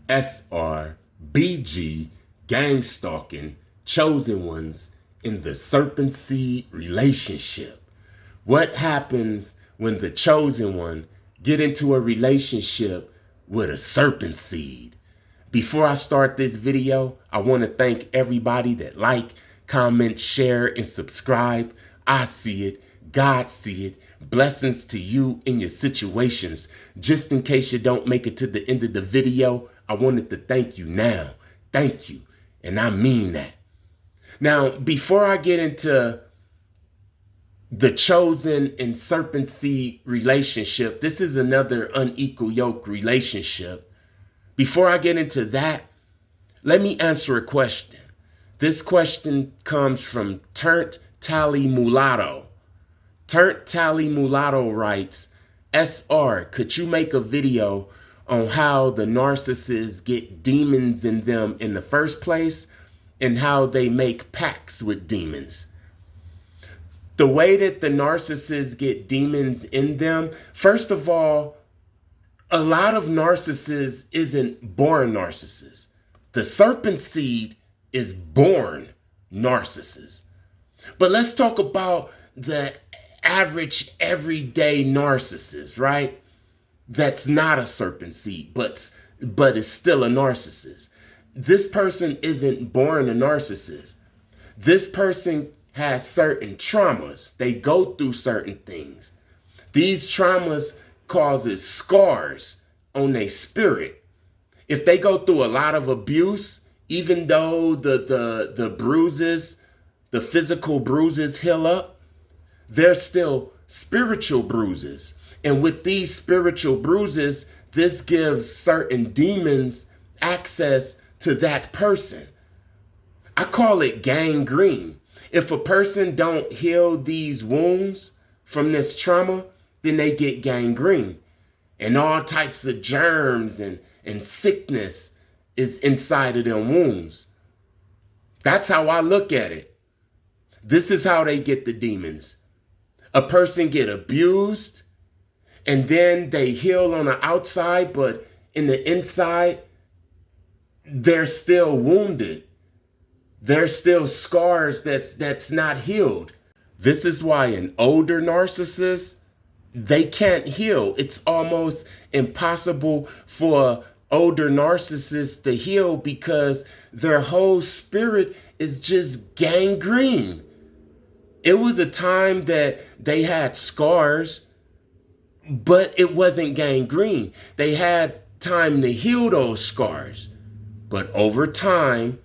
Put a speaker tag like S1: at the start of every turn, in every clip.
S1: SR&BG, Gangstalking, chosen ones in the serpent seed relationship. What happens when the chosen one get into a relationship with a serpent seed? Before I start this video, I want to thank everybody that like, comment, share, and subscribe. I see it. God see it. Blessings to you in your situations. Just in case you don't make it to the end of the video, I wanted to thank you now. Thank you. And I mean that. Now, before I get into the chosen and serpent seed relationship, this is another unequal yoke relationship. Before I get into that, let me answer a question. This question comes from Turnt Tally Mulatto. Turnt Tally Mulatto writes, SR, could you make a video on how the narcissists get demons in them in the first place and how they make pacts with demons? The way that the narcissists get demons in them, first of all, a lot of narcissists isn't born narcissists. The serpent seed is born narcissists. But let's talk about the average everyday narcissist, right? That's not a serpent seed, but is still a narcissist. This person isn't born a narcissist. This person has certain traumas. They go through certain things. These traumas causes scars on their spirit. If they go through a lot of abuse, even though the bruises, the physical bruises heal up, they're still spiritual bruises. And with these spiritual bruises, this gives certain demons access to that person. I call it gangrene. If a person don't heal these wounds from this trauma, then they get gangrene. And all types of germs and sickness is inside of them wounds. That's how I look at it. This is how they get the demons. A person get abused, and then they heal on the outside, but in the inside, they're still wounded. There's still scars that's not healed. This is why an older narcissist, they can't heal. It's almost impossible for older narcissists to heal because their whole spirit is just gangrene. It was a time that they had scars, but it wasn't gangrene. They had time to heal those scars. But over time,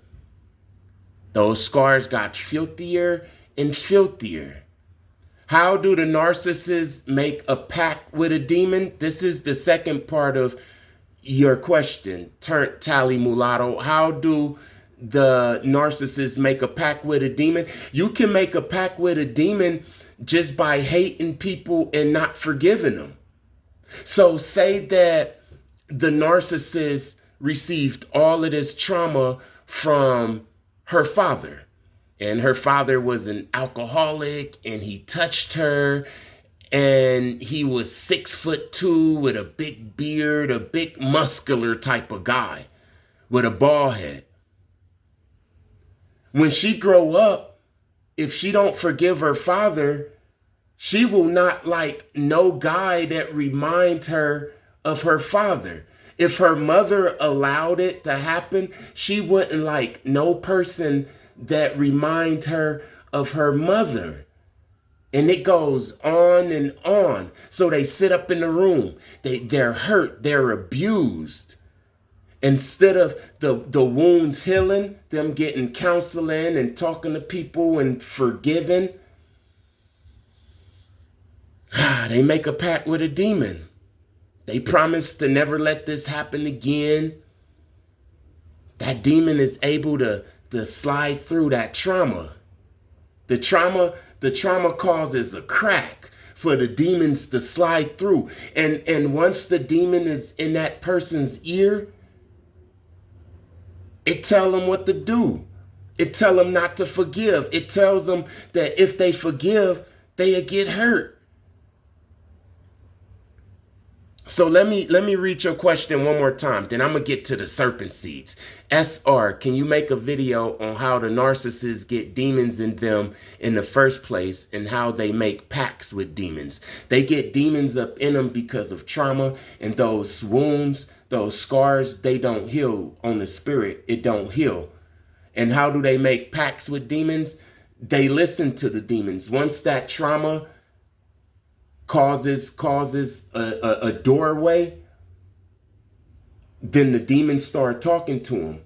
S1: those scars got filthier and filthier. How do the narcissists make a pact with a demon? This is the second part of your question, Turnt Tally Mulatto. How do the narcissist make a pact with a demon? You can make a pact with a demon just by hating people and not forgiving them. So say that the narcissist received all of this trauma from her father, and her father was an alcoholic, and he touched her, and he was 6'2" with a big beard, a big muscular type of guy with a bald head. When she grow up, if she don't forgive her father, she will not like no guy that remind her of her father. If her mother allowed it to happen, she wouldn't like no person that remind her of her mother. And it goes on and on. So they sit up in the room. They're hurt. They're abused. Instead of the wounds healing, them getting counseling and talking to people and forgiving, they make a pact with a demon. They promise to never let this happen again. That demon is able to slide through that trauma. The trauma causes a crack for the demons to slide through. And once the demon is in that person's ear, it tells them what to do. It tells them not to forgive. It tells them that if they forgive, they'll get hurt. So let me read your question one more time. Then I'm gonna get to the serpent seeds. SR, can you make a video on how the narcissists get demons in them in the first place and how they make pacts with demons? They get demons up in them because of trauma, and those wounds, those scars, they don't heal on the spirit. It don't heal. And how do they make pacts with demons? They listen to the demons. Once that trauma causes a doorway, then the demons start talking to them.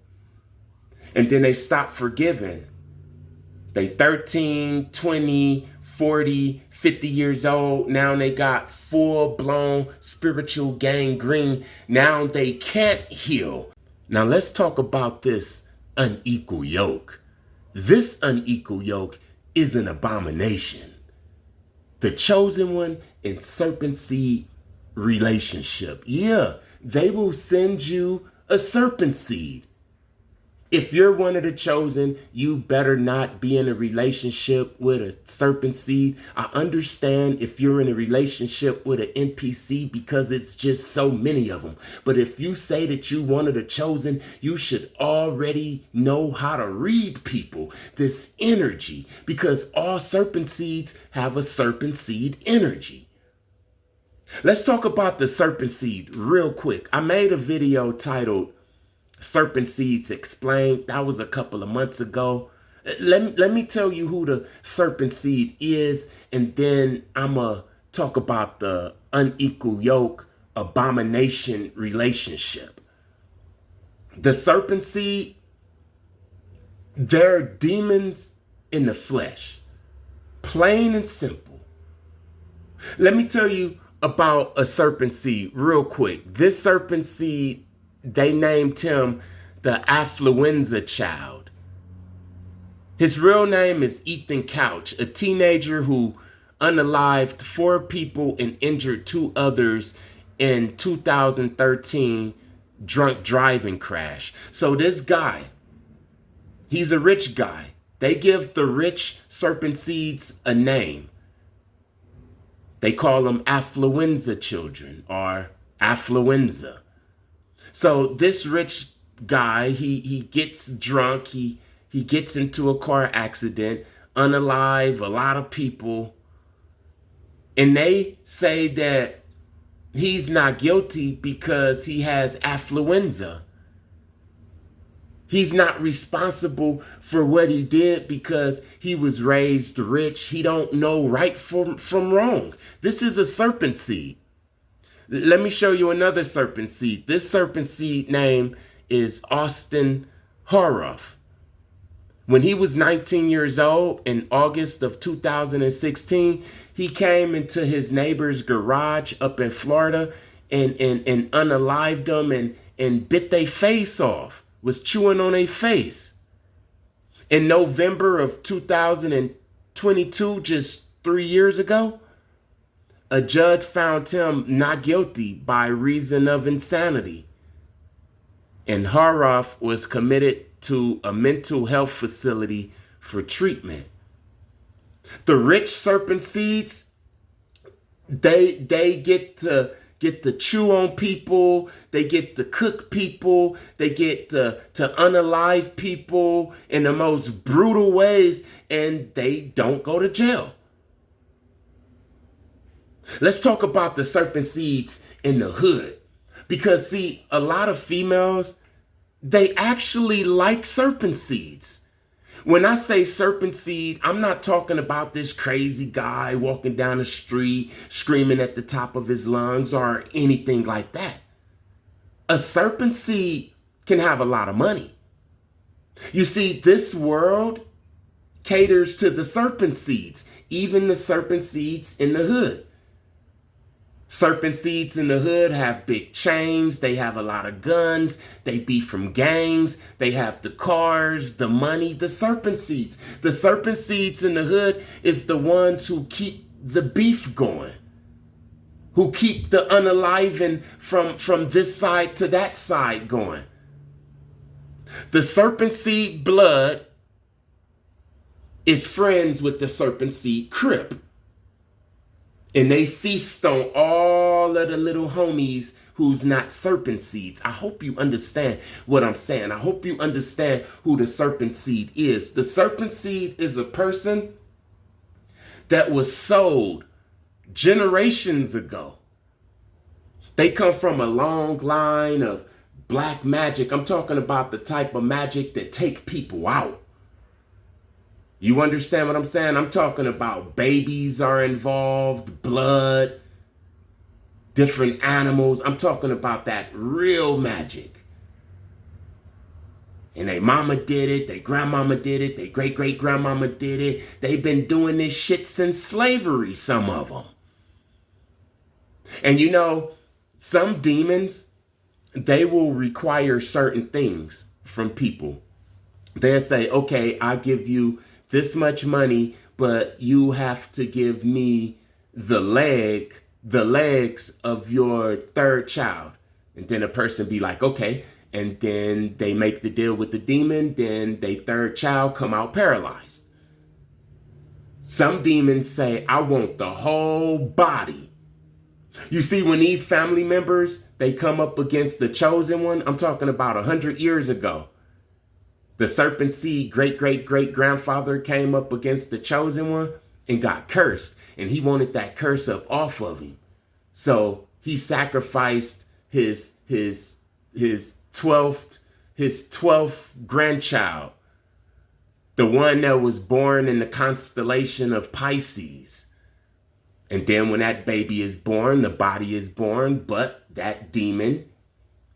S1: And then they stop forgiving. They 13, 20, 40, 50 years old. Now they got full-blown spiritual gangrene. Now they can't heal. Now let's talk about this unequal yoke. This unequal yoke is an abomination. The chosen one and serpent seed relationship. Yeah, they will send you a serpent seed. If you're one of the chosen, you better not be in a relationship with a serpent seed. I understand if you're in a relationship with an NPC because it's just so many of them. But if you say that you one of the chosen, you should already know how to read people, this energy, because all serpent seeds have a serpent seed energy. Let's talk about the serpent seed real quick. I made a video titled Serpent Seeds Explained. That was a couple of months ago. Let me tell you who the serpent seed is, and then I'm going to talk about the unequal yoke abomination relationship. The serpent seed, they're demons in the flesh. Plain and simple. Let me tell you about a serpent seed real quick. This serpent seed, they named him the affluenza child. His real name is Ethan Couch, a teenager who unalived 4 people and injured 2 others in 2013 drunk driving crash. So this guy, he's a rich guy. They give the rich serpent seeds a name. They call them affluenza children or affluenza. So this rich guy, he gets drunk, he gets into a car accident, unalive a lot of people, and they say that he's not guilty because he has affluenza. He's not responsible for what he did because he was raised rich. He don't know right from wrong. This is a serpent seed. Let me show you another serpent seed. This serpent seed name is Austin Horoff. When he was 19 years old in August of 2016, he came into his neighbor's garage up in Florida and unalived them and bit their face off, was chewing on their face. In November of 2022, just 3 years ago, a judge found him not guilty by reason of insanity. And Horoff was committed to a mental health facility for treatment. The rich serpent seeds, they get to chew on people, they get to cook people, they get to unalive people in the most brutal ways, and they don't go to jail. Let's talk about the serpent seeds in the hood. Because see, a lot of females, they actually like serpent seeds. When I say serpent seed, I'm not talking about this crazy guy walking down the street screaming at the top of his lungs or anything like that. A serpent seed can have a lot of money. You see, this world caters to the serpent seeds, even the serpent seeds in the hood. Serpent seeds in the hood have big chains, they have a lot of guns, they be from gangs, they have the cars, the money, the serpent seeds. The serpent seeds in the hood is the ones who keep the beef going, who keep the unaliving from this side to that side going. The serpent seed blood is friends with the serpent seed crip. And they feast on all of the little homies who's not serpent seeds. I hope you understand what I'm saying. I hope you understand who the serpent seed is. The serpent seed is a person that was sold generations ago. They come from a long line of black magic. I'm talking about the type of magic that take people out. You understand what I'm saying? I'm talking about babies are involved, blood, different animals. I'm talking about that real magic. And their mama did it, their grandmama did it, their great-great-grandmama did it. They've been doing this shit since slavery, some of them. And you know, some demons, they will require certain things from people. They'll say, okay, I'll give you this much money, but you have to give me the legs of your third child. And then a person be like, okay. And then they make the deal with the demon. Then their third child come out paralyzed. Some demons say, I want the whole body. You see, when these family members, they come up against the chosen one, I'm talking about 100 years ago. The serpent seed great-great-great-grandfather came up against the chosen one and got cursed. And he wanted that curse up off of him. So he sacrificed his 12th grandchild, the one that was born in the constellation of Pisces. And then when that baby is born, the body is born, but that demon,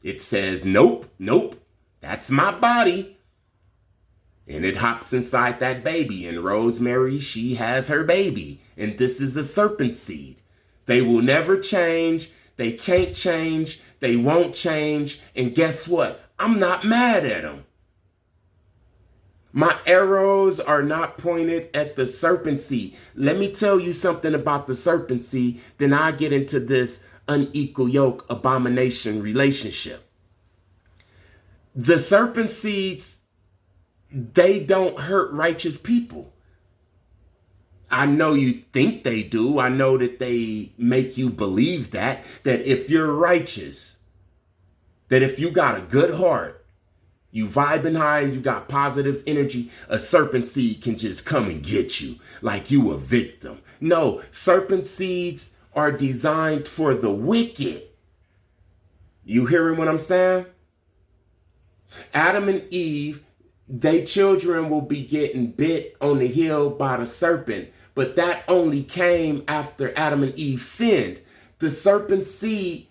S1: it says, nope, that's my body. And it hops inside that baby. And Rosemary, she has her baby. And this is a serpent seed. They will never change. They can't change. They won't change. And guess what? I'm not mad at them. My arrows are not pointed at the serpent seed. Let me tell you something about the serpent seed. Then I get into this unequal yoke abomination relationship. The serpent seeds, they don't hurt righteous people. I know you think they do. I know that they make you believe that if you're righteous, that if you got a good heart, you vibing high and you got positive energy, a serpent seed can just come and get you like you a victim. No, serpent seeds are designed for the wicked. You hearing what I'm saying? Adam and Eve, they children will be getting bit on the heel by the serpent, but that only came after Adam and Eve sinned. The serpent seed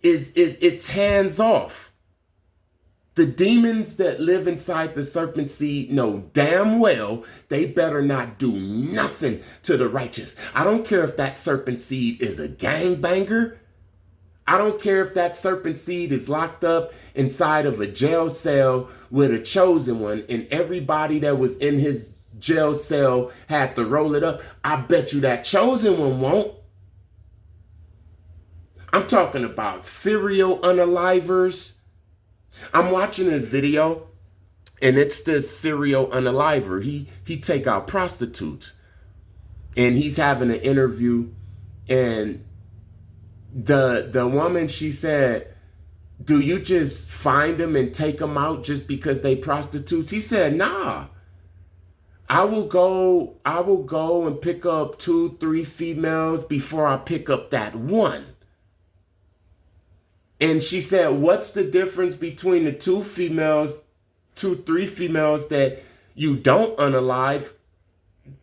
S1: is it's hands off. The demons that live inside the serpent seed know damn well they better not do nothing to the righteous. I don't care if that serpent seed is a gangbanger. I don't care if that serpent seed is locked up inside of a jail cell with a chosen one and everybody that was in his jail cell had to roll it up. I bet you that chosen one won't. I'm talking about serial unalivers. I'm watching this video and it's this serial unaliver. He take out prostitutes and he's having an interview and the woman, she said, do you just find them and take them out just because they prostitutes? He said, nah, I will go and pick up 2-3 females before I pick up that one. And she said, what's the difference between the 2-3 females that you don't unalive?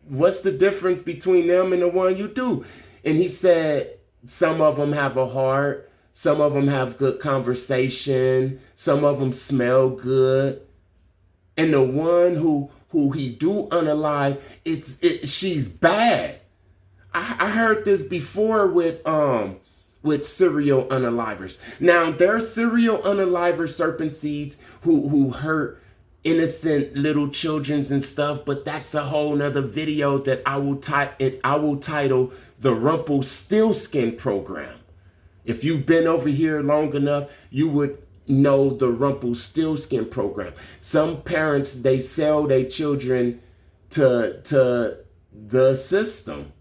S1: What's the difference between them and the one you do? And he said, some of them have a heart. Some of them have good conversation. Some of them smell good. And the one who he do unalive, she's bad. I heard this before with serial unalivers. Now, there are serial unaliver serpent seeds who hurt innocent little children and stuff, but that's a whole nother video that I will title the Rumpelstiltskin program. If you've been over here long enough, you would know the Rumpelstiltskin program. Some parents, they sell their children to the system.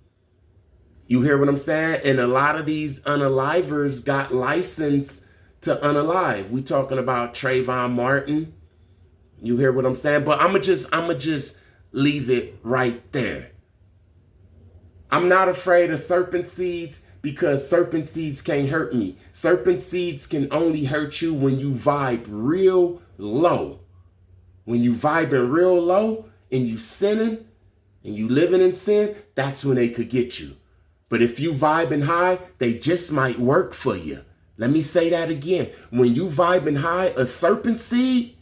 S1: You hear what I'm saying? And a lot of these unalivers got licensed to unalive. We talking about Trayvon Martin. You hear what I'm saying? But I'ma just leave it right there. I'm not afraid of serpent seeds because serpent seeds can't hurt me. Serpent seeds can only hurt you when you vibe real low. When you vibing real low and you sinning and you living in sin, that's when they could get you. But if you vibing high, they just might work for you. Let me say that again. When you vibing high, a serpent seed,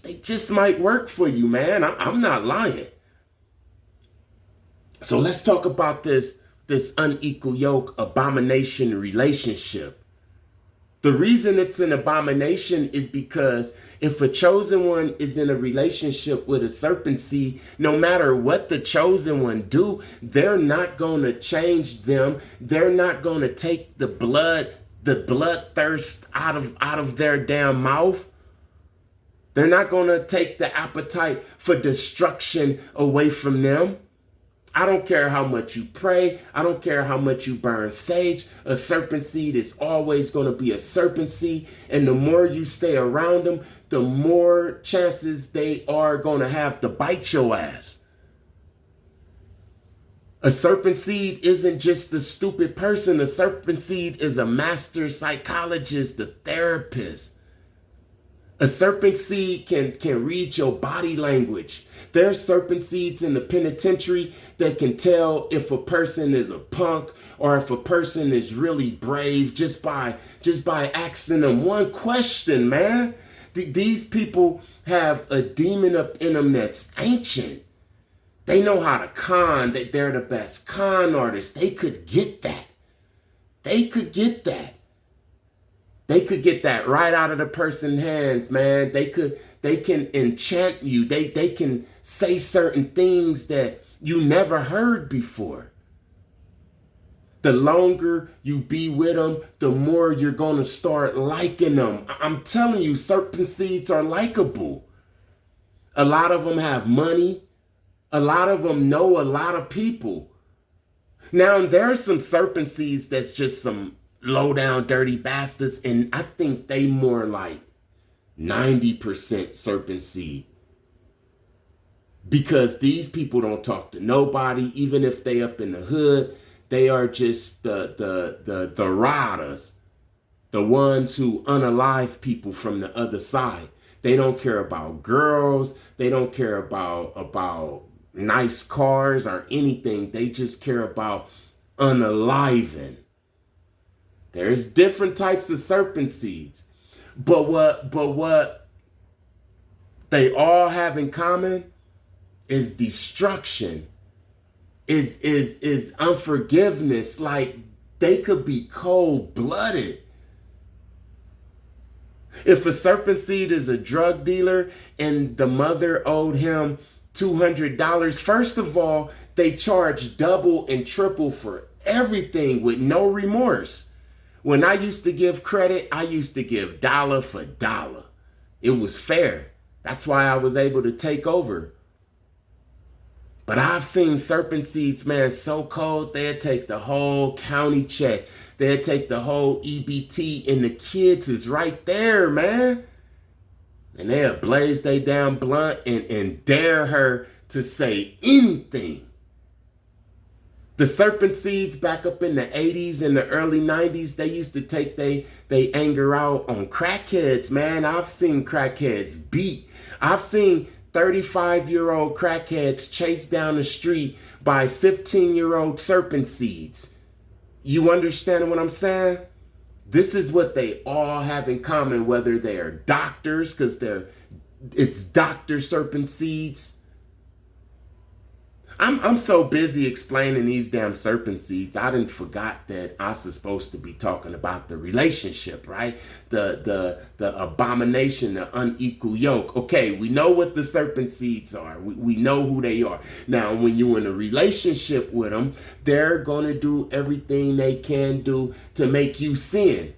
S1: they just might work for you, man. I'm not lying. So let's talk about this unequal yoke abomination relationship. The reason it's an abomination is because if a chosen one is in a relationship with a serpent seed, no matter what the chosen one do, they're not going to change them. They're not going to take the bloodthirst out of their damn mouth. They're not going to take the appetite for destruction away from them. I don't care how much you pray. I don't care how much you burn sage. A serpent seed is always going to be a serpent seed. And the more you stay around them, the more chances they are going to have to bite your ass. A serpent seed isn't just a stupid person. A serpent seed is a master psychologist, a therapist. A serpent seed can read your body language. There are serpent seeds in the penitentiary that can tell if a person is a punk or if a person is really brave just by asking them one question, man. These people have a demon up in them that's ancient. They know how to con, that they're the best con artists. They could get that. They could get that. They could get that right out of the person's hands, man. They can enchant you. They can say certain things that you never heard before. The longer you be with them, the more you're going to start liking them. I'm telling you, serpent seeds are likable. A lot of them have money. A lot of them know a lot of people. Now, there are some serpent seeds that's just some low down dirty bastards, and I think they more like 90% serpent seed, because these people don't talk to nobody. Even if they up in the hood, they are just the riders, the ones who unalive people from the other side. They don't care about girls. They don't care about nice cars or anything. They just care about unaliving. There's different types of serpent seeds. But what they all have in common is destruction, is unforgiveness. Like, they could be cold-blooded. If a serpent seed is a drug dealer and the mother owed him $200, first of all, they charge double and triple for everything with no remorse. When I used to give credit, I used to give dollar for dollar. It was fair. That's why I was able to take over. But I've seen serpent seeds, man, so cold, they'd take the whole county check. They'd take the whole EBT, and the kids is right there, man. And they'll blaze they damn blunt and dare her to say anything. The serpent seeds back up in the 80s and the early 90s, they used to take they anger out on crackheads, man. I've seen crackheads beat. I've seen 35-year-old crackheads chased down the street by 15-year-old serpent seeds. You understand what I'm saying? This is what they all have in common, whether they are doctors, because it's doctor serpent seeds. I'm so busy explaining these damn serpent seeds, I done forgot that I was supposed to be talking about the relationship, right? The abomination, the unequal yoke. Okay, we know what the serpent seeds are. We know who they are. Now, when you're in a relationship with them, they're going to do everything they can do to make you sin.